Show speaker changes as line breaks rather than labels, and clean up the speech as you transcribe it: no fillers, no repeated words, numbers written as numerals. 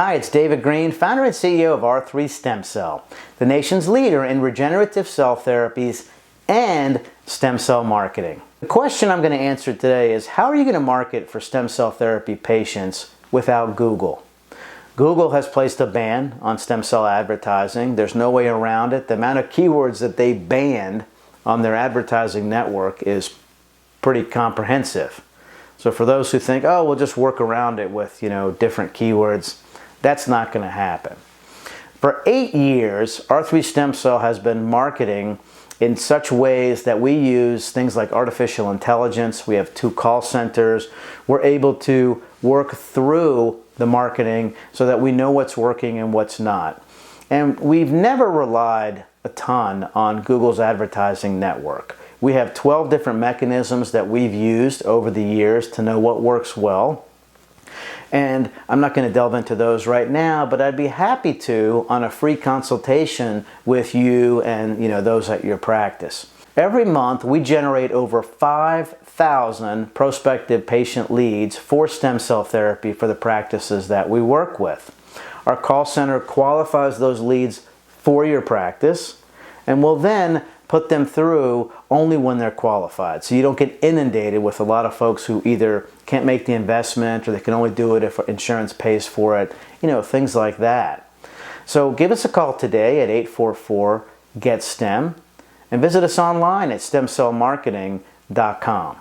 Hi, it's David Green, founder and CEO of R3 Stem Cell, the nation's leader in regenerative cell therapies and stem cell marketing. The question I'm going to answer today is, how are you going to market for stem cell therapy patients without Google? Google has placed a ban on stem cell advertising. There's no way around it. The amount of keywords that they banned on their advertising network is pretty comprehensive. So for those who think, oh, we'll just work around it with, different keywords, that's not going to happen. For 8 years, R3 Stem Cell has been marketing in such ways that we use things like artificial intelligence. We have 2 call centers. We're able to work through the marketing so that we know what's working and what's not. And we've never relied a ton on Google's advertising network. We have 12 different mechanisms that we've used over the years to know what works well. And I'm not going to delve into those right now, but I'd be happy to on a free consultation with you and those at your practice. Every month we generate over 5,000 prospective patient leads for stem cell therapy for the practices that we work with. Our call center qualifies those leads for your practice and will then put them through only when they're qualified. So you don't get inundated with a lot of folks who either can't make the investment or they can only do it if insurance pays for it, things like that. So give us a call today at 844-GET-STEM and visit us online at stemcellmarketing.com.